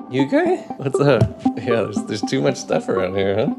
You okay? What's up? Yeah, there's too much stuff around here, huh?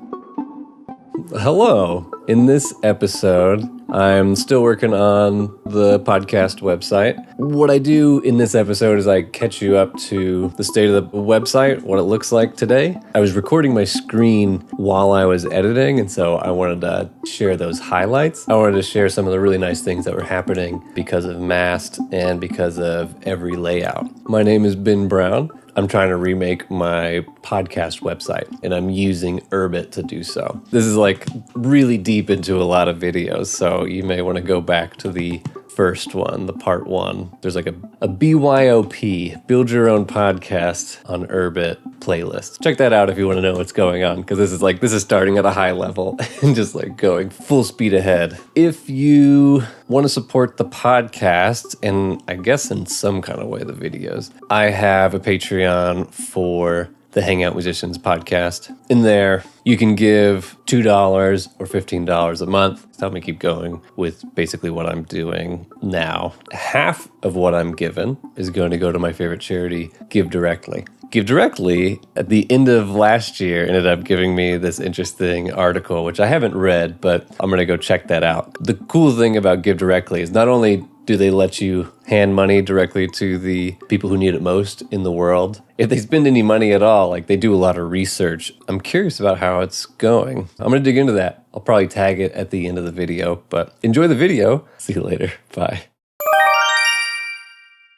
Hello. In this episode, I'm still working on the podcast website. What I do in this episode is I catch you up to the state of the website, what it looks like today. I was recording my screen while I was editing, and so I wanted to share those highlights. I wanted to share some of the really nice things that were happening because of Mast and because of every layout. My name is Ben Brown. I'm trying to remake my podcast website, and I'm using Urbit to do so. This is like really deep into a lot of videos, so you may want to go back to the first one, the part one. There's like a BYOP, Build Your Own Podcast on Urbit playlist. Check that out if you want to know what's going on, because this is starting at a high level and just like going full speed ahead. If you want to support the podcast, and I guess in some kind of way the videos, I have a Patreon for the Hangout Musicians podcast. In there, you can give $2 or $15 a month to help me keep going with basically what I'm doing now. Half of what I'm given is going to go to my favorite charity, Give Directly. Give Directly, at the end of last year, ended up giving me this interesting article, which I haven't read, but I'm going to go check that out. The cool thing about Give Directly is not only do they let you hand money directly to the people who need it most in the world, if they spend any money at all, like they do a lot of research. I'm curious about how it's going. I'm going to dig into that. I'll probably tag it at the end of the video, but enjoy the video. See you later. Bye.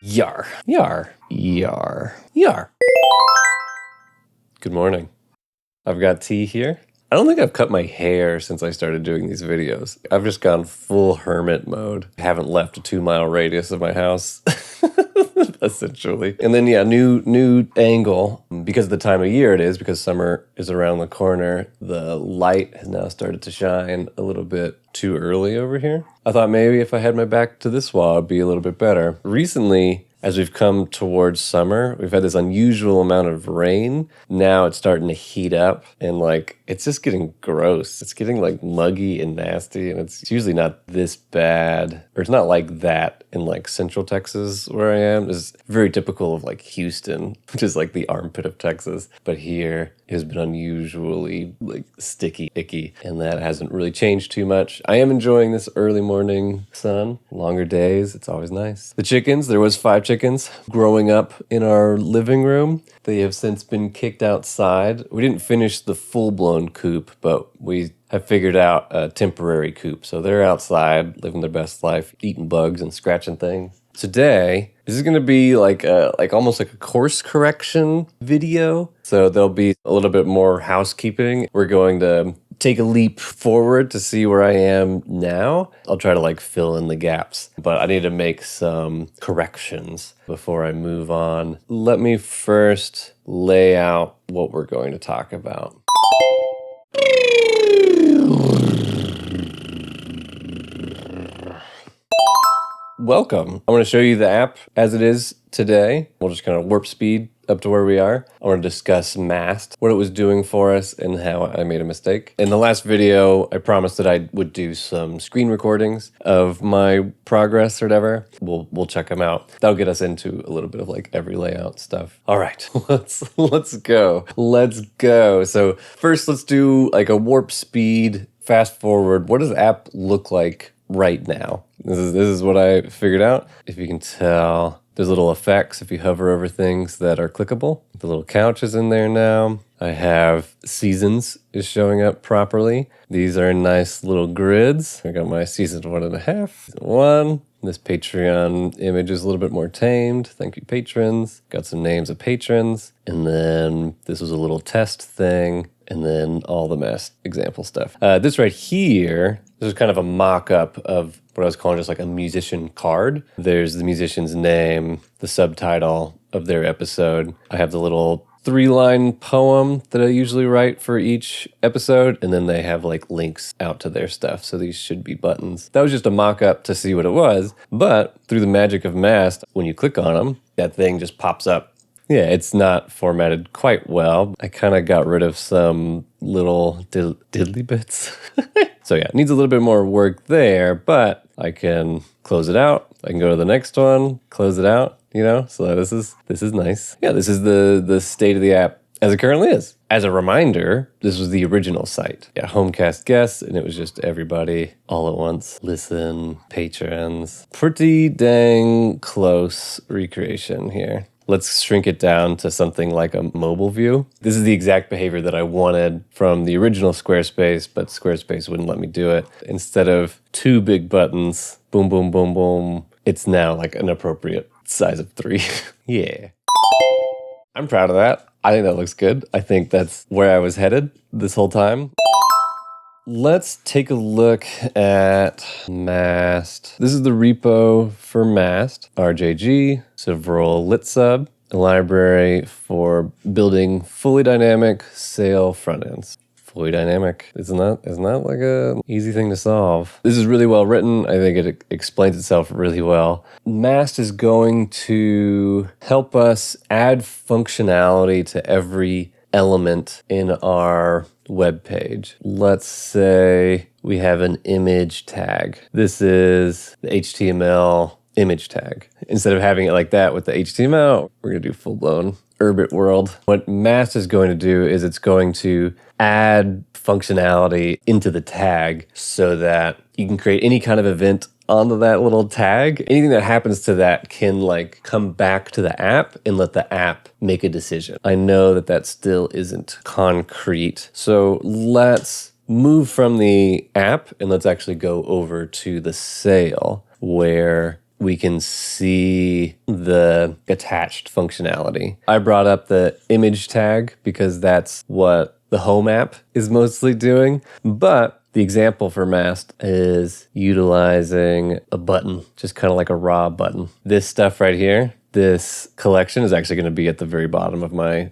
Yar, yar, yar, yar. Good morning. I've got tea here. I don't think I've cut my hair since I started doing these videos. I've just gone full hermit mode. I haven't left a 2-mile radius of my house, essentially. And then, yeah, new angle. Because of the time of year it is, because summer is around the corner, the light has now started to shine a little bit too early over here. I thought maybe if I had my back to this wall, it'd be a little bit better. Recently, as we've come towards summer, we've had this unusual amount of rain. Now it's starting to heat up and like, it's just getting gross. It's getting like muggy and nasty, and it's usually not this bad, or it's not like that in like central Texas where I am. It's very typical of like Houston, which is like the armpit of Texas. But here it has been unusually like sticky, icky, and that hasn't really changed too much. I am enjoying this early morning sun, longer days. It's always nice. The chickens, there was 5 chickens growing up in our living room. They have since been kicked outside. We didn't finish the full-blown coop, but we have figured out a temporary coop. So they're outside, living their best life, eating bugs and scratching things. Today, this is going to be like almost like a course correction video. So there'll be a little bit more housekeeping. We're going to take a leap forward to see where I am now. I'll try to like fill in the gaps, but I need to make some corrections before I move on. Let me first lay out what we're going to talk about. Welcome. I'm going to show you the app as it is today. We'll just kind of warp speed up to where we are. I want to discuss Mast, what it was doing for us, and how I made a mistake. In the last video, I promised that I would do some screen recordings of my progress or whatever. We'll check them out. That'll get us into a little bit of like every layout stuff. All right, let's go. Let's go. So first, let's do like a warp speed, fast forward. What does the app look like right now? This is what I figured out. If you can tell, there's little effects if you hover over things that are clickable. The little couch is in there now. I have seasons is showing up properly. These are nice little grids. I got my season 1.5, season 1. This Patreon image is a little bit more tamed. Thank you, patrons. Got some names of patrons. And then this was a little test thing. And then all the Mast example stuff. This right here, this is kind of a mock-up of what I was calling just like a musician card. There's the musician's name, the subtitle of their episode. I have the little 3-line poem that I usually write for each episode, and then they have like links out to their stuff. So these should be buttons. That was just a mock-up to see what it was, but through the magic of Mast, when you click on them, that thing just pops up Yeah, it's not formatted quite well. I kind of got rid of some little diddly bits. So yeah, it needs a little bit more work there, but I can close it out. I can go to the next one, close it out, So this is nice. Yeah, this is the state of the app as it currently is. As a reminder, this was the original site. Yeah, Homecast guests, and it was just everybody all at once. Listen, patrons. Pretty dang close recreation here. Let's shrink it down to something like a mobile view. This is the exact behavior that I wanted from the original Squarespace, but Squarespace wouldn't let me do it. Instead of 2 big buttons, boom, boom, boom, boom, it's now like an appropriate size of 3. Yeah. I'm proud of that. I think that looks good. I think that's where I was headed this whole time. Let's take a look at mast. This is the repo for mast, RJG, several lit sub, a library for building fully dynamic sail front ends. Fully dynamic. Isn't that like a easy thing to solve? This is really well written. I think it explains itself really well. Mast is going to help us add functionality to every element in our web page. Let's say we have an image tag. This is the HTML image tag. Instead of having it like that with the HTML, we're going to do full-blown Urbit world. What mast is going to do is it's going to add functionality into the tag so that you can create any kind of event onto that little tag. Anything that happens to that can come back to the app and let the app make a decision. I know that still isn't concrete. So let's move from the app and let's actually go over to the sail where we can see the attached functionality. I brought up the image tag because that's what the home app is mostly doing, but the example for mast is utilizing a button, just kind of like a raw button. This stuff right here, this collection is actually going to be at the very bottom of my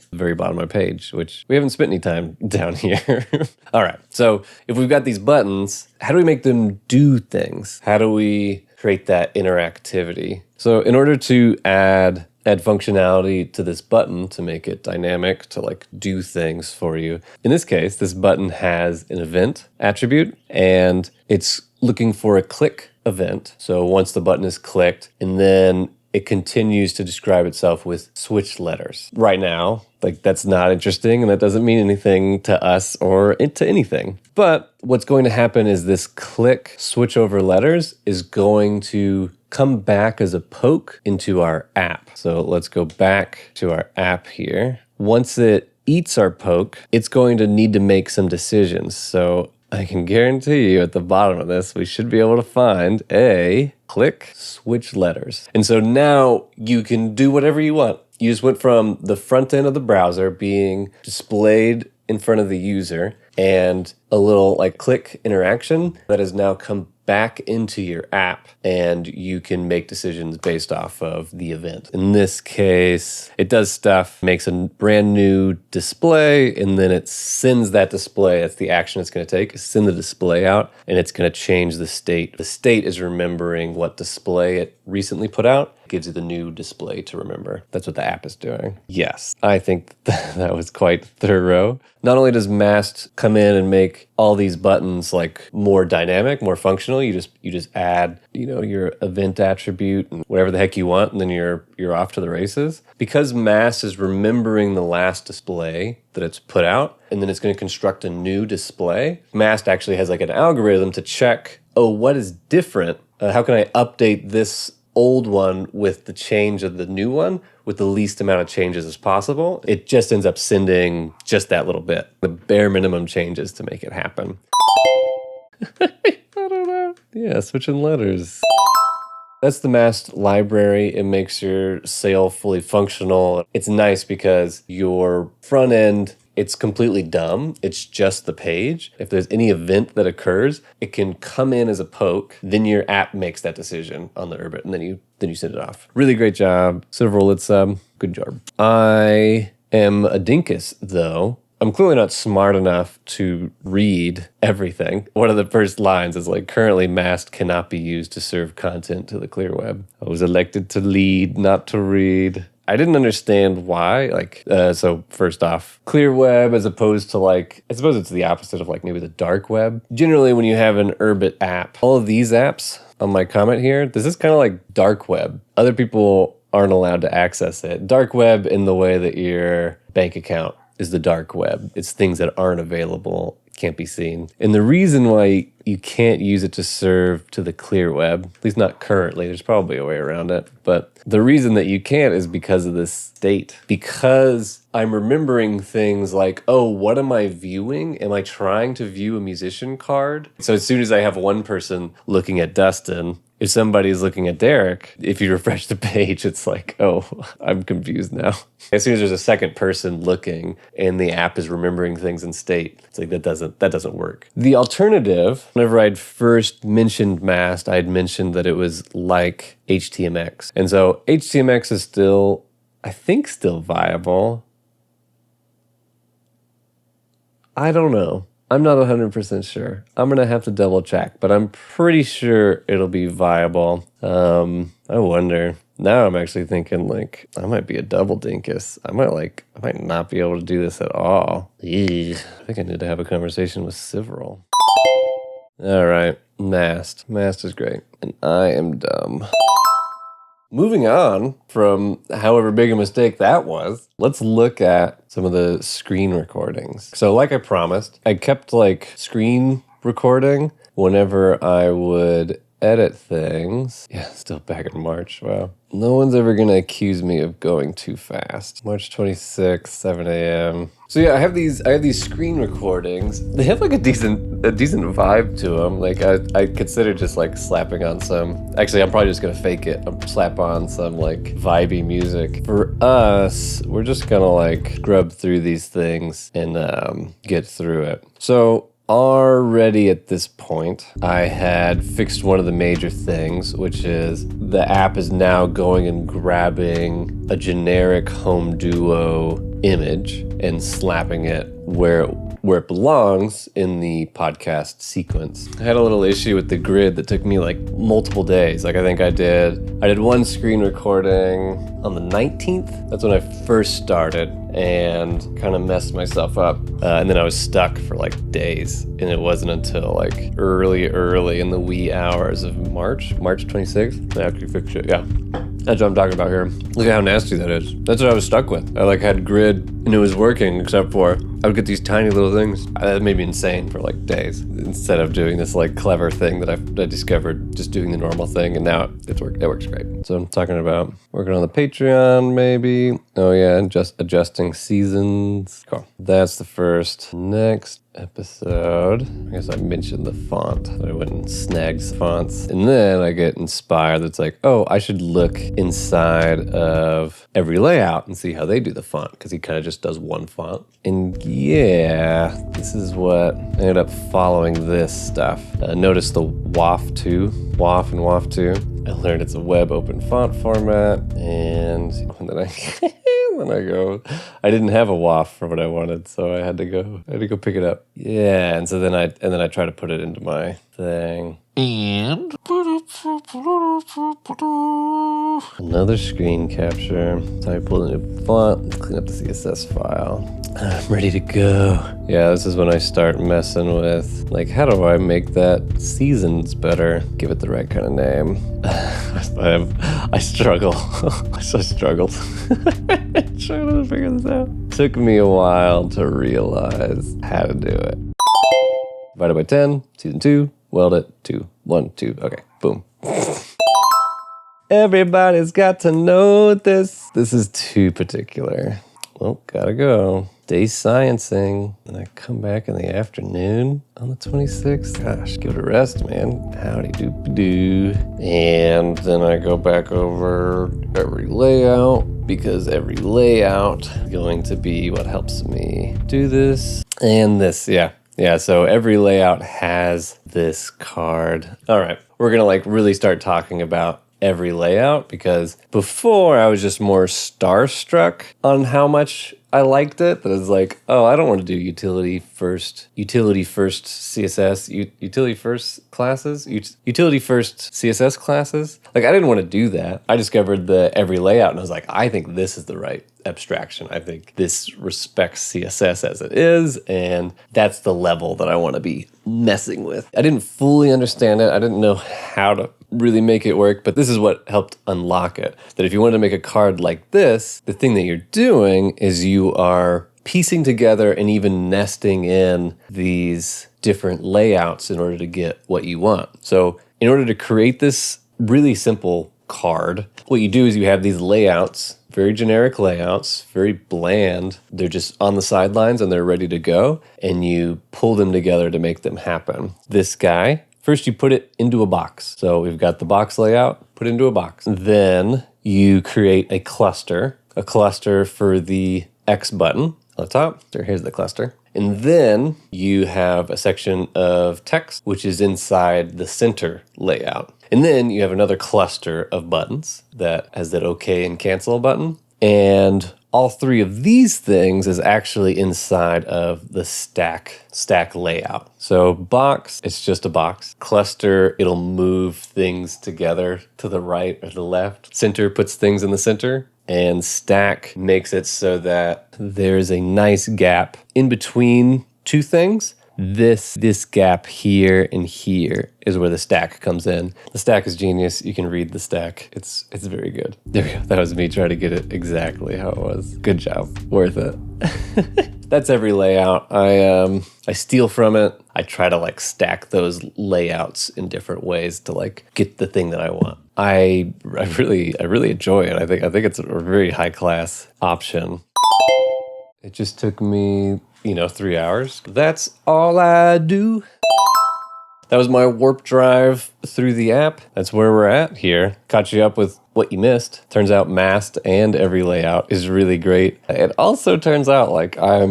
page, which we haven't spent any time down here. All right, so if we've got these buttons, how do we make them do things? How do we create that interactivity? So in order to add functionality to this button to make it dynamic, to do things for you. In this case, this button has an event attribute and it's looking for a click event. So once the button is clicked, and then it continues to describe itself with switch letters. Right now, that's not interesting and that doesn't mean anything to us or to anything. But what's going to happen is this click switch over letters is going to come back as a poke into our app. So let's go back to our app here. Once it eats our poke, it's going to need to make some decisions. So I can guarantee you at the bottom of this, we should be able to find a click switch letters. And so now you can do whatever you want. You just went from the front end of the browser being displayed in front of the user and a little click interaction that has now come back into your app and you can make decisions based off of the event. In this case, it does stuff, makes a brand new display, and then it sends that display. That's the action it's going to take, send the display out, and it's going to change the state. The state is remembering what display it recently put out. It gives you the new display to remember. That's what the app is doing. Yes, I think that was quite thorough. Not only does mast come in and make all these buttons more dynamic, more functional, you just add, your event attribute and whatever the heck you want, and then you're off to the races. Because mast is remembering the last display that it's put out, and then it's going to construct a new display. Mast actually has an algorithm to check, what is different? How can I update this old one with the change of the new one with the least amount of changes as possible? It just ends up sending just that little bit, the bare minimum changes to make it happen. I don't know. Yeah, switching letters. That's the mast library. It makes your sail fully functional. It's nice because your front end, it's completely dumb. It's just the page. If there's any event that occurs, it can come in as a poke. Then your app makes that decision on the Urbit, and then you send it off. Really great job. Several lit sub. Good job. I am a dinkus, though. I'm clearly not smart enough to read everything. One of the first lines is currently mast cannot be used to serve content to the clear web. I was elected to lead, not to read. I didn't understand why. So first off, clear web as opposed to I suppose it's the opposite of maybe the dark web. Generally, when you have an Urbit app, all of these apps on my comment here, this is kind of like dark web. Other people aren't allowed to access it. Dark web in the way that your bank account is the dark web. It's things that aren't available, can't be seen. And the reason why you can't use it to serve to the clear web, at least not currently, there's probably a way around it, but the reason that you can't is because of this state. Because I'm remembering things like, oh, what am I viewing? Am I trying to view a musician card? So as soon as I have one person looking at Dustin, if somebody's looking at Derek, if you refresh the page, it's like, oh, I'm confused now. As soon as there's a second person looking and the app is remembering things in state, it's like that doesn't work. The alternative, whenever I'd first mentioned mast, I'd mentioned that it was like HTMX. And so HTMX is still, I think, still viable. I don't know. I'm not 100% sure. I'm going to have to double check, but I'm pretty sure it'll be viable. I wonder. Now I'm actually thinking I might be a double dinkus. I might not be able to do this at all. Eesh. I think I need to have a conversation with Several. All right, mast. Mast is great, and I am dumb. Moving on from however big a mistake that was, let's look at some of the screen recordings. So like I promised, I kept screen recording whenever I would edit things. Yeah, still back in March. Wow. No one's ever going to accuse me of going too fast. March 26th, 7 a.m. So yeah, I have these screen recordings. They have a decent vibe to them. I consider just slapping on some. Actually, I'm probably just gonna fake it. I'll slap on some vibey music. For us, we're just gonna scrub through these things and get through it. So already at this point, I had fixed one of the major things, which is the app is now going and grabbing a generic home duo image and slapping it where it belongs in the podcast sequence. I had a little issue with the grid that took me multiple days. I think I did one screen recording on the 19th. That's when I first started and kind of messed myself up. And then I was stuck for days. And it wasn't until early in the wee hours of March 26th, I actually fixed it. Yeah. That's what I'm talking about here. Look at how nasty that is. That's what I was stuck with. I had grid and it was working, except for I would get these tiny little things. That made me insane for days. Instead of doing this clever thing that I discovered, just doing the normal thing, and now it works great. So I'm talking about working on the Patreon, maybe. Oh yeah, and just adjusting seasons. Cool. That's the first. Next episode, I guess I mentioned the font. I went and snagged fonts. And then I get inspired. It's oh, I should look inside of every layout and see how they do the font, because he kind of just does one font. And yeah, this is what I ended up following this stuff. Notice the WAF 2, WAF and WAF 2. I learned it's a web open font format, and then I didn't have a WAF for what I wanted, so I had to go pick it up. Yeah, and so then I try to put it into my thing. And another screen capture. So I pull a new font, let's clean up the CSS file. I'm ready to go. Yeah, this is when I start messing with how do I make that seasons better? Give it the right kind of name. I struggle. I struggled. Trying to figure this out. Took me a while to realize how to do it. Divided by 10, season 2, weld it, 2, 1, 2. Okay, boom. Everybody's got to know this. This is too particular. Well, gotta go. Day sciencing. And I come back in the afternoon on the 26th. Gosh, give it a rest, man. Howdy doop-doo. And then I go back over every layout, because every layout is going to be what helps me do this and this. Yeah, so every layout has this card. All right, we're gonna really start talking about every layout, because before I was just more starstruck on how much I liked it, but it's like, oh, I don't want to do utility first CSS, utility first classes, utility first CSS classes. Like, I didn't want to do that. I discovered the every layout, and I was like, I think this is the right abstraction. I think this respects CSS as it is, and that's the level that I want to be messing with. I didn't fully understand it. I didn't know how to really make it work, but this is what helped unlock it. That if you wanted to make a card like this, the thing that you're doing is you are piecing together and even nesting in these different layouts in order to get what you want. So in order to create this really simple card, what you do is you have these layouts, very generic layouts, very bland. They're just on the sidelines and they're ready to go, and you pull them together to make them happen. This guy, first you put it into a box. So we've got the box layout, put into a box. Then you create a cluster for the X button on the top. So here's the cluster. And then you have a section of text, which is inside the center layout. And then you have another cluster of buttons that has that OK and cancel button. And all three of these things is actually inside of the stack layout. So box, it's just a box. Cluster, it'll move things together to the right or the left. Center puts things in the center. And stack makes it so that there's a nice gap in between two things. This gap here and here is where the stack comes in. The stack is genius. You can read the stack. It's very good. There we go. That was me trying to get it exactly how it was. Good job. Worth it. That's every layout. I steal from it. I try to like stack those layouts in different ways to like get the thing that I want. I really enjoy it. I think it's a very high class option. It just took me 3 hours. That's all I do. That was my warp drive through the app. That's where we're at here. Caught you up with what you missed. Turns out mast and every layout is really great. It also turns out like I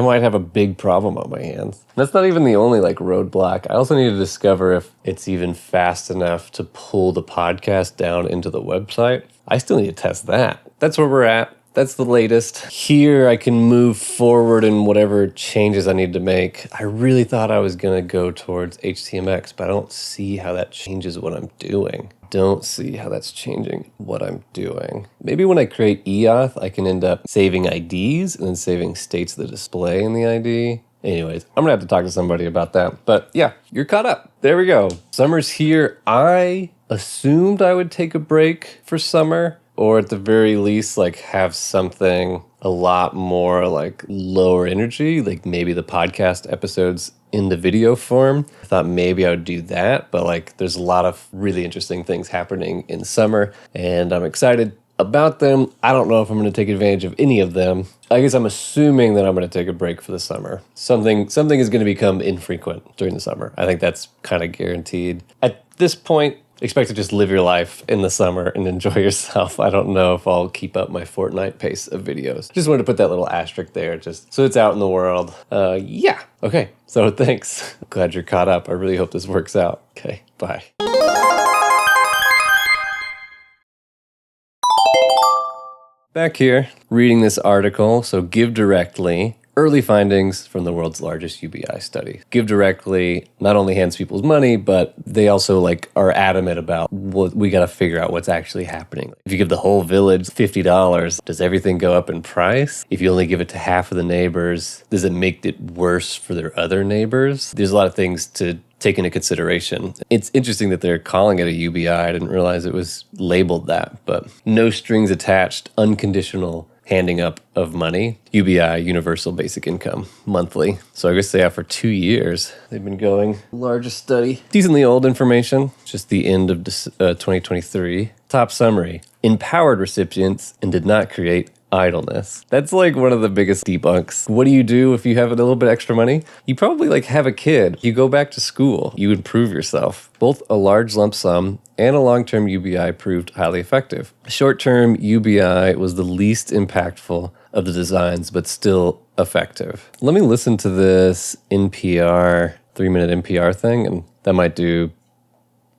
might have a big problem on my hands. That's not even the only like roadblock. I also need to discover if it's even fast enough to pull the podcast down into the website. I still need to test that. That's where we're at. That's the latest. Here I can move forward in whatever changes I need to make. I really thought I was gonna go towards HTMX, but I don't see how that changes what I'm doing. Don't see how that's changing what I'm doing. Maybe when I create EOTH, I can end up saving IDs and then saving states that display in the ID. Anyways, I'm gonna have to talk to somebody about that. But yeah, you're caught up. There we go. Summer's here. I assumed I would take a break for summer, or at the very least, like have something a lot more like lower energy, like maybe the podcast episodes in the video form. I thought maybe I would do that, but like there's a lot of really interesting things happening in summer and I'm excited about them. I don't know if I'm going to take advantage of any of them. I guess I'm assuming that I'm going to take a break for the summer. Something is going to become infrequent during the summer. I think that's kind of guaranteed. At this point, expect to just live your life in the summer and enjoy yourself. I don't know if I'll keep up my Fortnite pace of videos. Just wanted to put that little asterisk there just so it's out in the world. Yeah. Okay. So thanks. Glad you're caught up. I really hope this works out. Okay. Bye. Back here, reading this article. So Give Directly. Early findings from the world's largest UBI study. Give Directly not only hands people's money, but they also like are adamant about what we got to figure out what's actually happening. If you give the whole village $50, does everything go up in price? If you only give it to half of the neighbors, does it make it worse for their other neighbors? There's a lot of things to take into consideration. It's interesting that they're calling it a UBI. I didn't realize it was labeled that, but no strings attached, unconditional handing up of money, UBI, Universal Basic Income, monthly. So I guess they have for 2 years. They've been going. Largest study. Decently old information, just the end of 2023. Top summary. Empowered recipients and did not create idleness. That's like one of the biggest debunks. What do you do if you have a little bit extra money? You probably like have a kid. You go back to school. You improve yourself. Both a large lump sum and a long-term UBI proved highly effective. Short-term UBI was the least impactful of the designs, but still effective. Let me listen to this NPR, 3-minute NPR thing, and that might do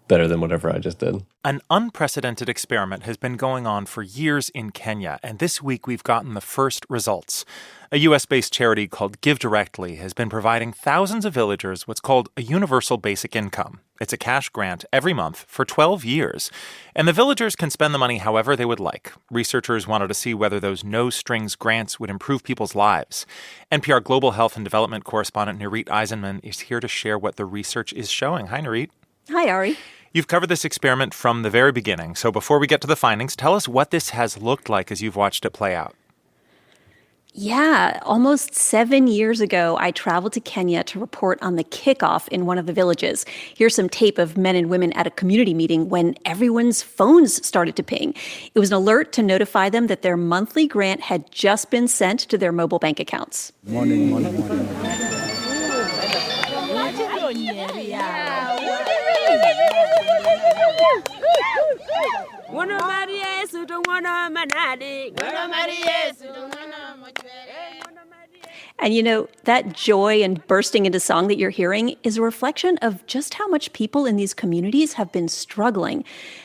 better than whatever I just did. An unprecedented experiment has been going on for years in Kenya, and this week we've gotten the first results. A U.S.-based charity called Give Directly has been providing thousands of villagers what's called a universal basic income. It's a cash grant every month for 12 years. And the villagers can spend the money however they would like. Researchers wanted to see whether those no-strings grants would improve people's lives. NPR Global Health and Development correspondent Nurit Eisenman is here to share what the research is showing. Hi, Nurit. Hi, Ari. You've covered this experiment from the very beginning. So before we get to the findings, tell us what this has looked like as you've watched it play out. Yeah, almost 7 years ago, I traveled to Kenya to report on the kickoff in one of the villages. Here's some tape of men and women at a community meeting when everyone's phones started to ping. It was an alert to notify them that their monthly grant had just been sent to their mobile bank accounts. Morning. And you know, that joy and bursting into song that you're hearing is a reflection of just how much people in these communities have been struggling.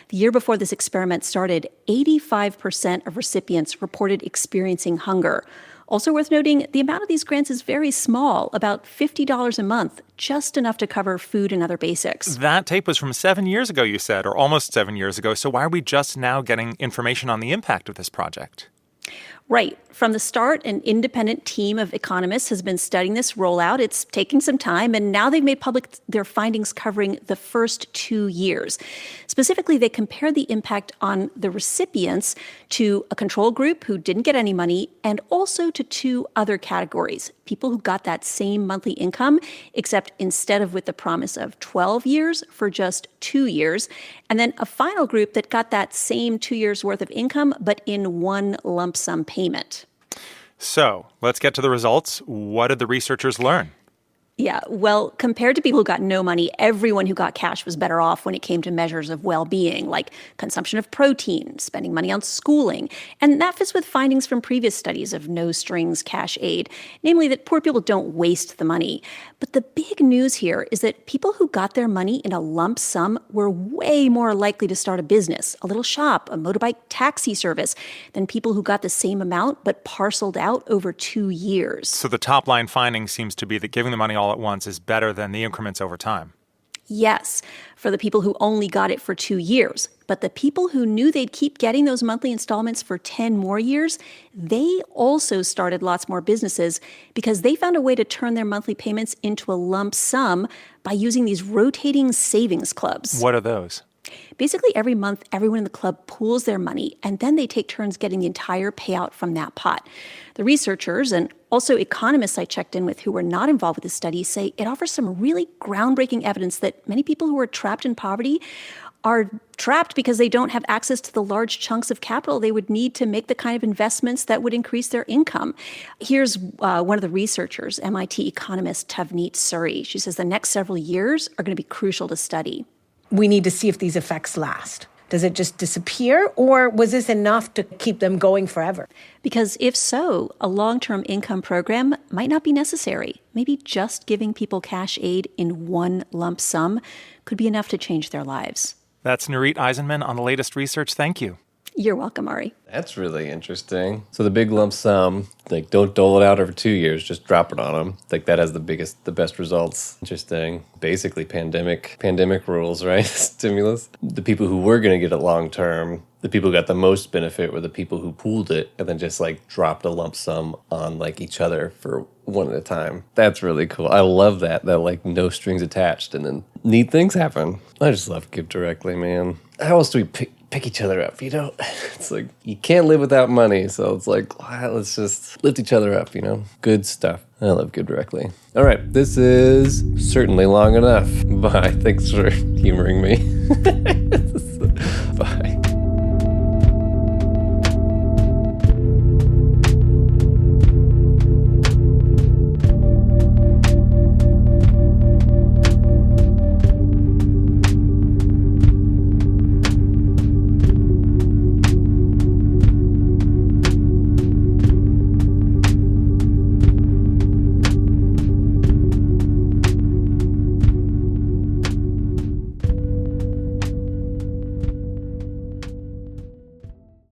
The year before this experiment started, 85% of recipients reported experiencing hunger. Also worth noting, the amount of these grants is very small, about $50 a month, just enough to cover food and other basics. That tape was from 7 years ago, you said, or almost 7 years ago. So why are we just now getting information on the impact of this project? Right. From the start, an independent team of economists has been studying this rollout. It's taking some time, and now they've made public their findings covering the first 2 years. Specifically, they compared the impact on the recipients to a control group who didn't get any money, and also to 2 other categories. People who got that same monthly income, except instead of with the promise of 12 years, for just 2 years. And then a final group that got that same 2 years' worth of income, but in one lump sum payment. So let's get to the results. What did the researchers learn? Yeah, well, compared to people who got no money, everyone who got cash was better off when it came to measures of well-being, like consumption of protein, spending money on schooling. And that fits with findings from previous studies of no-strings cash aid, namely that poor people don't waste the money. But the big news here is that people who got their money in a lump sum were way more likely to start a business, a little shop, a motorbike taxi service, than people who got the same amount but parceled out over 2 years. So the top line finding seems to be that giving the money all at once is better than the increments over time. Yes, for the people who only got it for 2 years. But the people who knew they'd keep getting those monthly installments for 10 more years, they also started lots more businesses because they found a way to turn their monthly payments into a lump sum by using these rotating savings clubs. What are those? Basically, every month, everyone in the club pools their money, and then they take turns getting the entire payout from that pot. The researchers and also economists I checked in with who were not involved with this study say it offers some really groundbreaking evidence that many people who are trapped in poverty are trapped because they don't have access to the large chunks of capital they would need to make the kind of investments that would increase their income. Here's one of the researchers, MIT economist Tavneet Suri. She says the next several years are going to be crucial to study. We need to see if these effects last. Does it just disappear, or was this enough to keep them going forever? Because if so, a long-term income program might not be necessary. Maybe just giving people cash aid in one lump sum could be enough to change their lives. That's Nurit Eisenman on the latest research. Thank you. You're welcome, Ari. That's really interesting. So the big lump sum, like don't dole it out over 2 years, just drop it on them. Like that has the best results. Interesting. Basically pandemic rules, right? Stimulus. The people who were going to get it long term, the people who got the most benefit were the people who pooled it and then just like dropped a lump sum on like each other for one at a time. That's really cool. I love that like no strings attached and then neat things happen. I just love Give Directly, man. How else do we pick each other up, you know? It's like, you can't live without money, so it's like, wow, let's just lift each other up, you know? Good stuff. I love Give Directly. All right, this is certainly long enough. Bye. Thanks for humoring me.